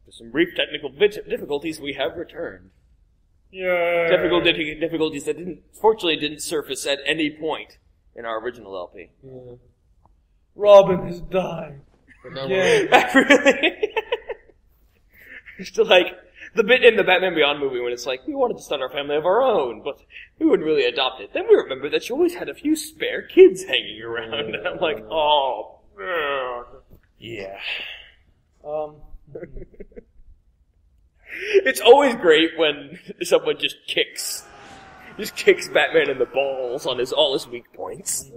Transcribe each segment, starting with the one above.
After some brief technical difficulties, we have returned. Yeah. Difficulties that fortunately didn't surface at any point in our original LP. Yeah. Robin has died. Yeah. Really? Still like the bit in the Batman Beyond movie when it's like, we wanted to start our family of our own, but we wouldn't really adopt it. Then we remember that you always had a few spare kids hanging around. And I'm like, oh, yeah. It's always great when someone just kicks Batman in the balls on all his weak points.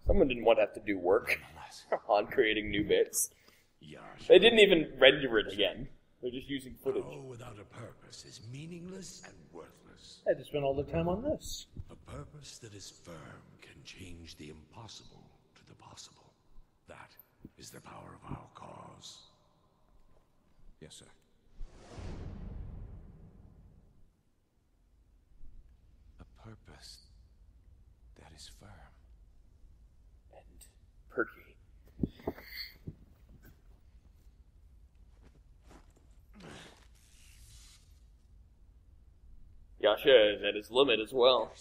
Someone didn't want to have to do work on creating new bits. They didn't even render it again. They're just using footage. Power without a purpose is meaningless and worthless. I just spent all the time on this. A purpose that is firm can change the impossible to the possible. That is the power of our cause. Yes, sir. A purpose that is firm. Perky. Yasha is at his limit as well.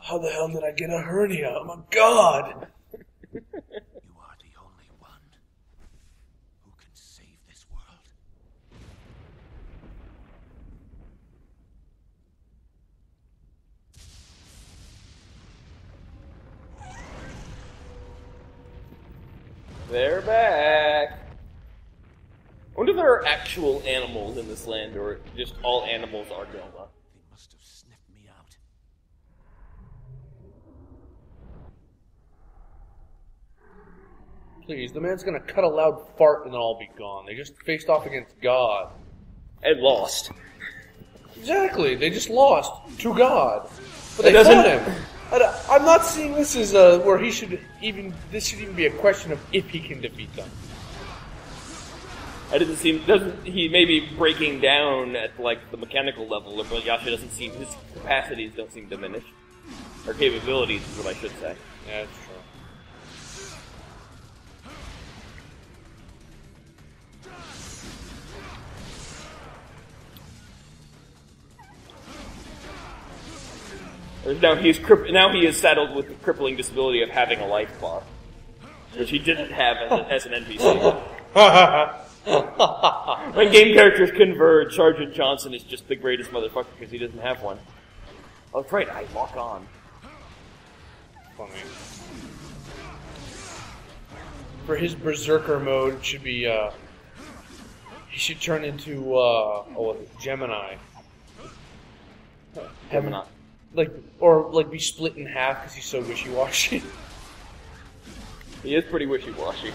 How the hell did I get a hernia? Oh my god! You are the only one who can save this world. They're back. I wonder if there are actual animals in this land, or just all animals are Delta. They must have sniffed me out. Please, the man's gonna cut a loud fart and then I'll be gone. They just faced off against God. And lost. Exactly, they just lost to God. But they doesn't- fought him. I'm not seeing this as where this should even be a question of if he can defeat them. He may be breaking down at like the mechanical level, but Yasha doesn't seem, his capacities don't seem diminished. Or capabilities is what I should say. Yeah, that's true. Now he is saddled with the crippling disability of having a life bar, which he didn't have as an NPC. When game characters converge, Sergeant Johnson is just the greatest motherfucker because he doesn't have one. Oh, that's right, I lock on. Funny. For his berserker mode, it should be he should turn into Gemini. Gemini. Like be split in half because he's so wishy-washy. He is pretty wishy-washy.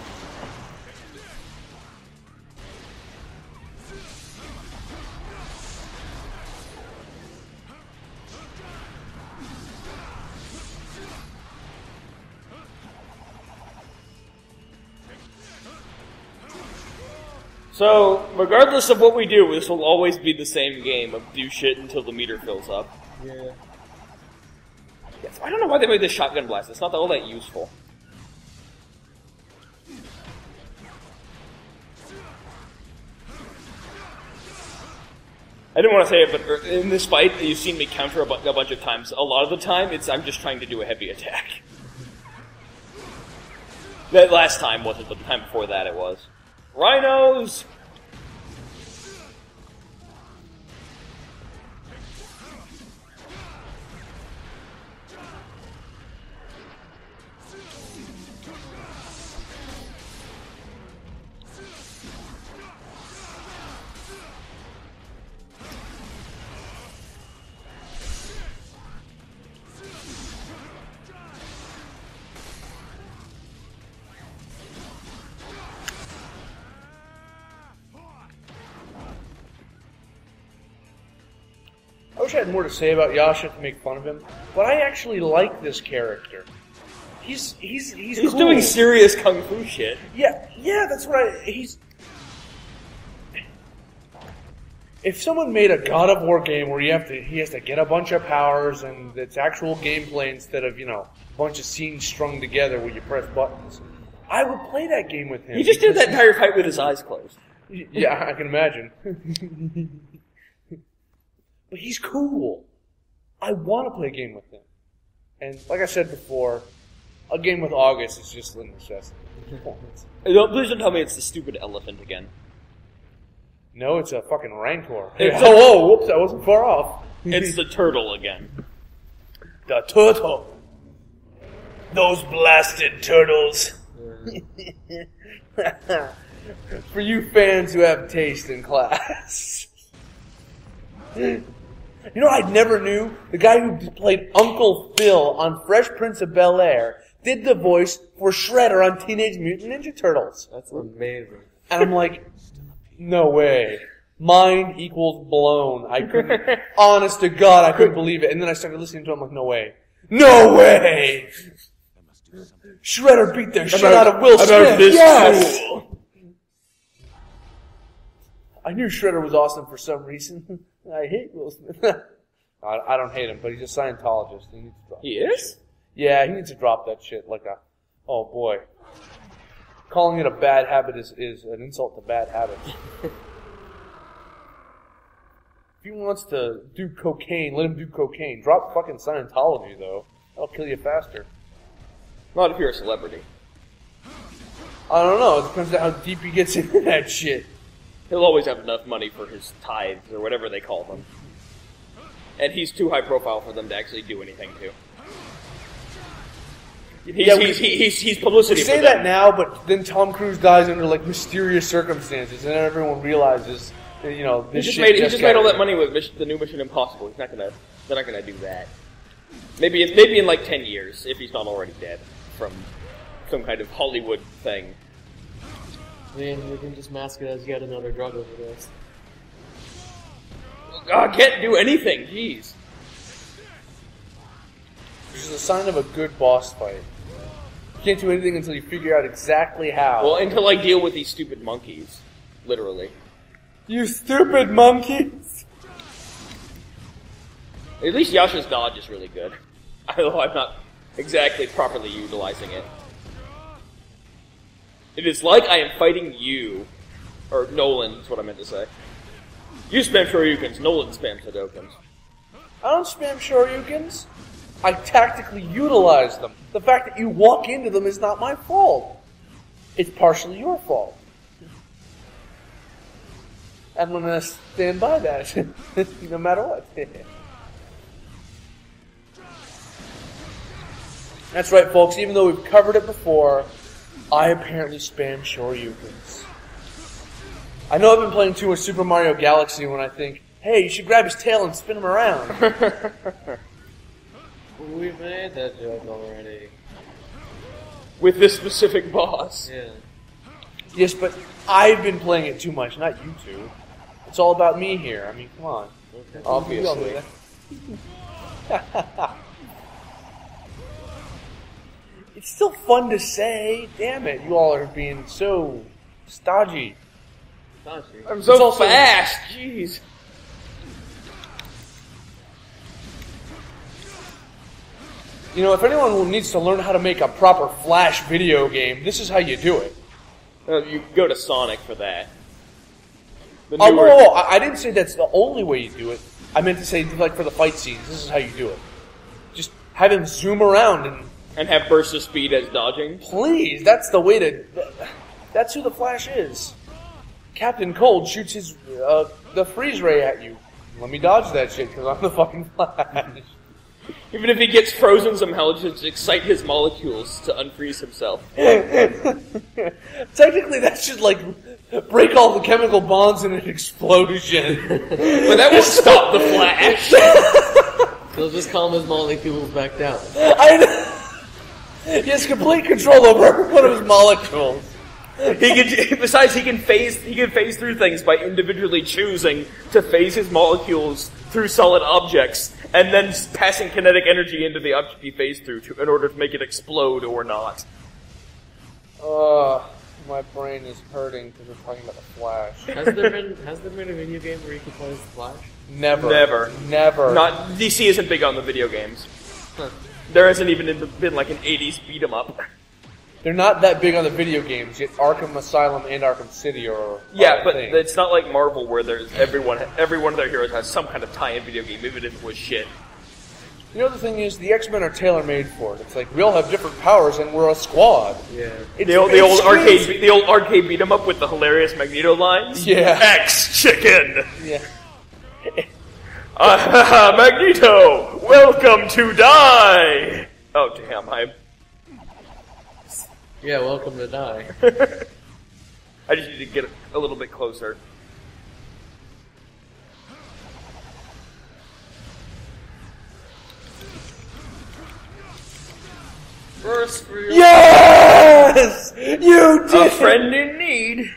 So, regardless of what we do, this will always be the same game of do shit until the meter fills up. Yeah. Yes, I don't know why they made this shotgun blast. It's not all that useful. I didn't want to say it, but in this fight, you've seen me counter a bunch of times. A lot of the time, I'm just trying to do a heavy attack. That last time wasn't, but the time before that it was. Rhinos! I wish I had more to say about Yasha to make fun of him, but I actually like this character. He's cool. Doing serious kung fu shit. Yeah, that's what he's... If someone made a God of War game where he has to get a bunch of powers and it's actual gameplay instead of, a bunch of scenes strung together where you press buttons, I would play that game with him. He just did that entire fight with his eyes closed. Yeah, I can imagine. But he's cool. I want to play a game with him. And like I said before, a game with August is just a necessity. Please don't tell me it's the stupid elephant again. No, it's a fucking rancor. Whoops, I wasn't far off. It's the turtle again. The turtle. Those blasted turtles. For you fans who have taste in class. You know, I never knew the guy who played Uncle Phil on Fresh Prince of Bel-Air did the voice for Shredder on Teenage Mutant Ninja Turtles. That's amazing. And I'm like, no way. Mind equals blown. I couldn't, honest to God, I couldn't believe it. And then I started listening to him, I'm like, no way. No way! Shredder beat the shit out of Will Smith. Yes! Cool. I knew Shredder was awesome for some reason. I hate Will Smith. I don't hate him, but he's a Scientologist. He needs to drop He is? Yeah, he needs to drop that shit like a... Oh, boy. Calling it a bad habit is an insult to bad habits. If he wants to do cocaine, let him do cocaine. Drop fucking Scientology, though. That'll kill you faster. Not if you're a celebrity. I don't know. It depends on how deep he gets into that shit. He'll always have enough money for his tithes, or whatever they call them. And he's too high profile for them to actually do anything to. He's publicity. We say that now, but then Tom Cruise dies under like mysterious circumstances, and then everyone realizes, this shit he just made all that money with the new Mission Impossible. They're not gonna do that. Maybe in like 10 years, if he's not already dead from some kind of Hollywood thing. Man, we can just mask it as yet another drug overdose. I can't do anything. Jeez. Which is a sign of a good boss fight. You can't do anything until you figure out exactly how. Well, until I deal with these stupid monkeys. Literally. You stupid monkeys! At least Yasha's dodge is really good. Although I'm not exactly properly utilizing it. It is like I am fighting you. Or Nolan, is what I meant to say. You spam Shoryukens, Nolan spams Hadokens. I don't spam Shoryukens. I tactically utilize them. The fact that you walk into them is not my fault. It's partially your fault. I'm going to stand by that, no matter what. That's right, folks. Even though we've covered it before, I apparently spam Shoryukens. I know I've been playing too much Super Mario Galaxy when I think, hey, you should grab his tail and spin him around. We've made that joke already. With this specific boss. Yeah. Yes, but I've been playing it too much, not you two. It's all about me here. I mean, come on. Okay. Obviously. It's still fun to say. Damn it, you all are being so stodgy. I'm so fast. Jeez. If anyone needs to learn how to make a proper Flash video game, this is how you do it. You go to Sonic for that. I didn't say that's the only way you do it. I meant to say, like, for the fight scenes, this is how you do it. Just have him zoom around and have burst of speed as dodging? Please, that's the way to... That's who the Flash is. Captain Cold shoots his the freeze ray at you. Let me dodge that shit, because I'm the fucking Flash. Even if he gets frozen somehow, just excite his molecules to unfreeze himself. Technically, that should, break all the chemical bonds in an explosion. But that won't stop the Flash. He'll just calm his molecules back down. I know. He has complete control over every one of his molecules. Besides, he can phase through things by individually choosing to phase his molecules through solid objects, and then passing kinetic energy into the object he phased through in order to make it explode or not. My brain is hurting because we're talking about the Flash. Has there been a video game where you can play as the Flash? Never. Never. Not DC isn't big on the video games. Huh. There hasn't even been like an 80s beat 'em up. They're not that big on the video games, yet Arkham Asylum and Arkham City are Yeah, a but thing. it's not like Marvel where there's every one of their heroes has some kind of tie-in video game, even if it was shit. You know, the thing is, the X-Men are tailor-made for it. It's like, we all have different powers and we're a squad. Yeah. The old arcade beat 'em up with the hilarious Magneto lines. Yeah. X chicken. Yeah. Magneto, welcome to die. Oh damn, Yeah, welcome to die. I just need to get a little bit closer. First for your Yes! You did A friend in need.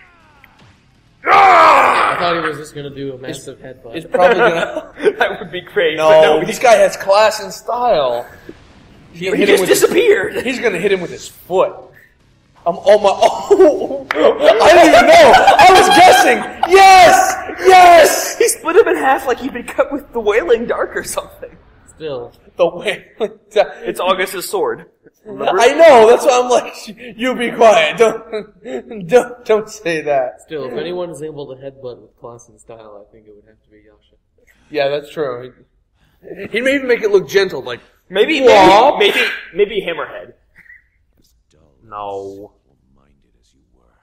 I thought he was just gonna do a massive headbutt. It's probably gonna... That would be great. No, but no, this guy has class and style. he just disappeared. He's gonna hit him with his foot. I didn't even know! I was guessing! Yes! Yes! He split him in half like he'd been cut with the Wailing Dark or something. Still. The way... It's August's sword. Remember? I know, that's why I'm like, you be quiet, don't say that. Still, if anyone is able to headbutt with class and style, I think it would have to be Yasha. Yeah, that's true. He'd maybe make it look gentle, like, Maybe Hammerhead. no. Minded as you were.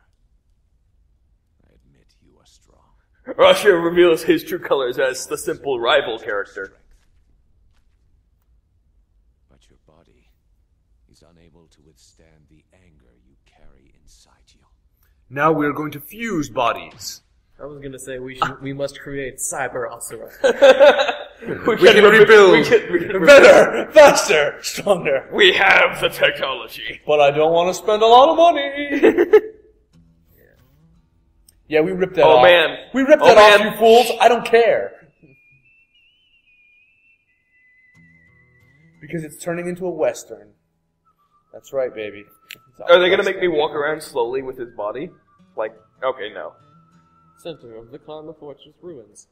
I admit you are strong. Rasha reveals his true colors as the simple rival character. But your body is unable to withstand the anger you carry inside you. Now we're going to fuse bodies. I was gonna say we must create Cyber Asura. We can rebuild. Better, faster, stronger. We have the technology. But I don't want to spend a lot of money. Yeah, we ripped that off. Oh man. We ripped that off, you fools. I don't care. Because it's turning into a Western. That's right, baby. Are they gonna make me walk around slowly with his body? Like, okay, no. Center of the Karma Fortress ruins.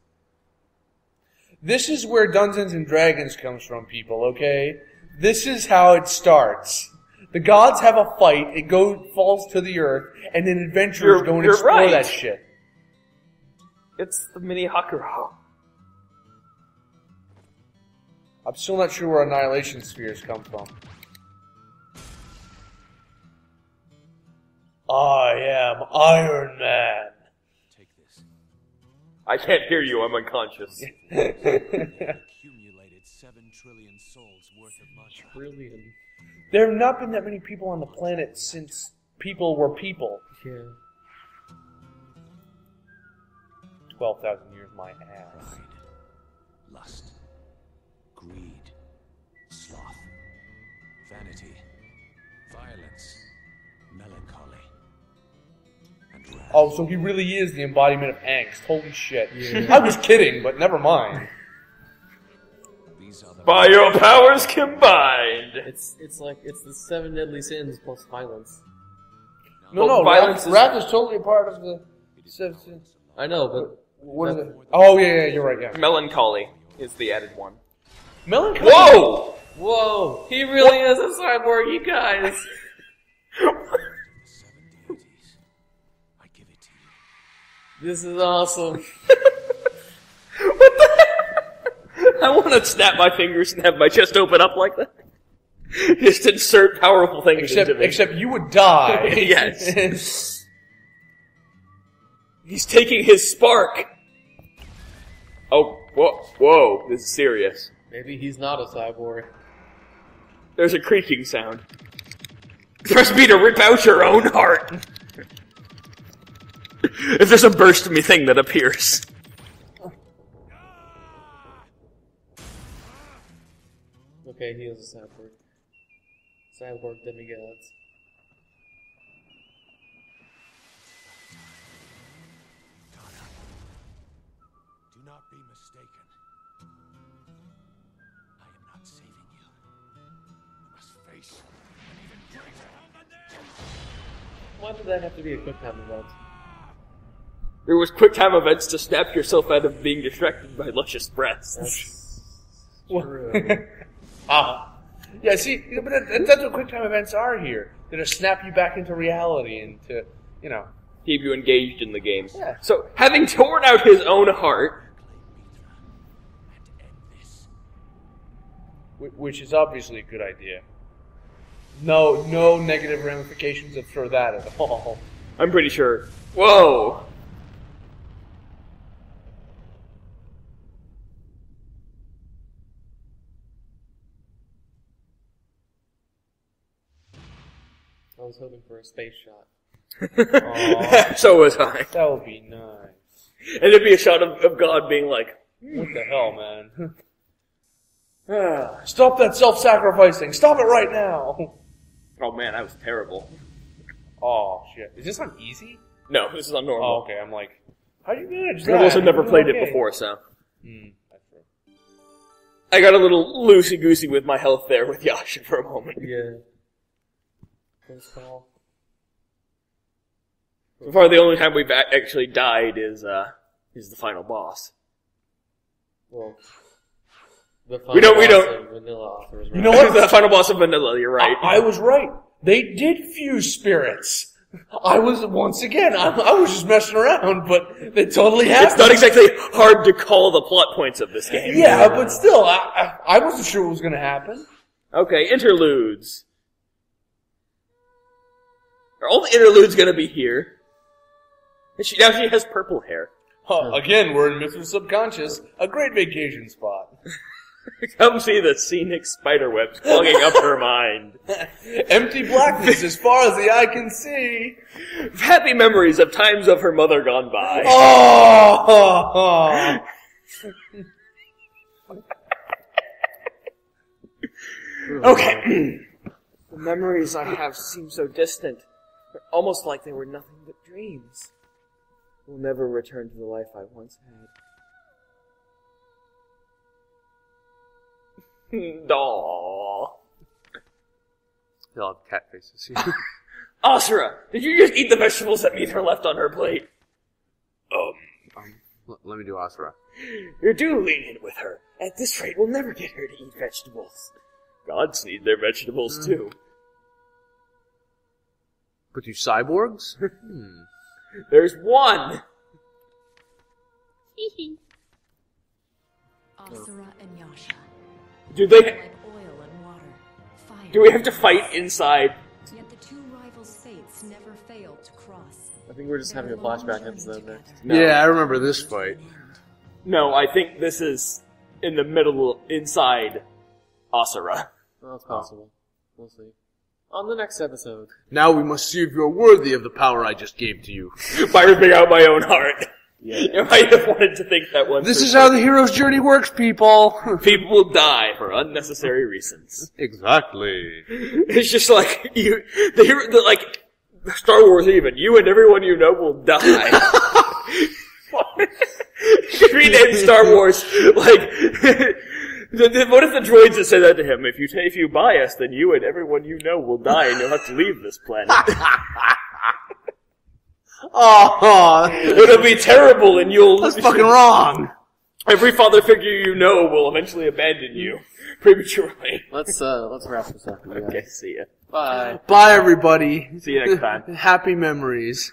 This is where Dungeons and Dragons comes from, people, okay? This is how it starts. The gods have a fight, it falls to the earth, and then adventurers go and you're explore right. that shit. It's the mini Hakuro. I'm still not sure where annihilation spheres come from. I am Iron Man. Take this. I can't hear you, I'm unconscious. Accumulated 7 trillion souls worth of money. Brilliant. There have not been that many people on the planet since people were people. Yeah. 12,000 years, my ass. Pride, lust, greed, sloth, vanity, violence, melancholy, and wrath. Oh, so he really is the embodiment of angst. Holy shit. Yeah. I was kidding, but never mind. These are the By your powers combined. It's the 7 deadly sins plus violence. No, Well, no, violence wrath is totally a part of the... I know, but What is it? Oh, yeah, you're right, yeah. Melancholy is the added one. Melancholy? Whoa! whoa, he really is a cyborg, you guys. 7 deities. I give it to you. This is awesome. I want to snap my fingers and have my chest open up like that. Just insert powerful things into me. Except you would die. Yes. He's taking his spark. Oh, whoa, this is serious. Maybe he's not a cyborg. There's a creaking sound. Thrust me to rip out your own heart. If there's a burst me thing that appears. Okay, he is a cyborg. Cyborg demigods. Do not be mistaken. I am not saving you. You must face an even greater Why did that have to be a quick time event? There was quick time events to snap yourself out of being distracted by luscious breasts. That's true. Yeah, see, but that's what quick time events are here. They're to snap you back into reality and to, you know. Keep you engaged in the game. Yeah. So, having torn out his own heart, which is obviously a good idea. No negative ramifications for that at all. I'm pretty sure. Whoa! I was hoping for a space shot. So was I. That would be nice. And it'd be a shot of God being like, What the hell, man? Stop that self-sacrificing. Stop it right now. oh man, that was terrible. Oh, shit. Is this on easy? No, this is on normal. Oh, okay. I'm like, how do you manage that? I've also never played Okay. it before, so. That's true. I got a little loosey-goosey with my health there with Yasha for a moment. Yeah. Close call. So far, the only time we've actually died is the final boss. Well, the We don't- boss of Vanilla Author was right. You know what? The final boss of Vanilla, you're right. I was right. They did fuse spirits. I was, once again, I was just messing around, but they totally happened. It's not exactly hard to call the plot points of this game. Yeah, but still, I wasn't sure what was going to happen. Okay, interludes. Are all the interludes gonna be here? And now she has purple hair. Again, we're in Mr. Subconscious, a great vacation spot. Come see the scenic spiderwebs clogging up her mind. Empty blackness as far as the eye can see. Happy memories of times of her mother gone by. Oh! Okay. The memories I have seem so distant. They're almost like they were nothing but dreams. Will never return to the life I once had. Aww. They'll have cat faces. Asura, did you just eat the vegetables that meat are left on her plate? Let me do Asura. You're too lenient with her. At this rate, we'll never get her to eat vegetables. Gods need their vegetables too. But you cyborgs? There's one! Asura and Yasha. Do they... Like oil and water, fire. Do we have to fight inside? Yet the two rivals' fates never failed to cross. I think we're just having a flashback episode Together. next. No. Yeah, I remember this fight. No, I think this is in the middle, inside Asura. Well, it's possible. We'll see. On the next episode. Now we must see if you're worthy of the power I just gave to you. By ripping out my own heart. You might have wanted to think that one. This is how the hero's journey works, people. People will die for unnecessary reasons. Exactly. It's just like, like, Star Wars even, you and everyone you know will die. You rename Star Wars, like, what if the droids that say that to him? If you buy us, then you and everyone you know will die and you'll have to leave this planet. Oh, It'll be terrible and that's fucking wrong. every father figure you know will eventually abandon you prematurely. Let's wrap this up. Okay, see ya. Bye. Bye, everybody. See you next time. Happy memories.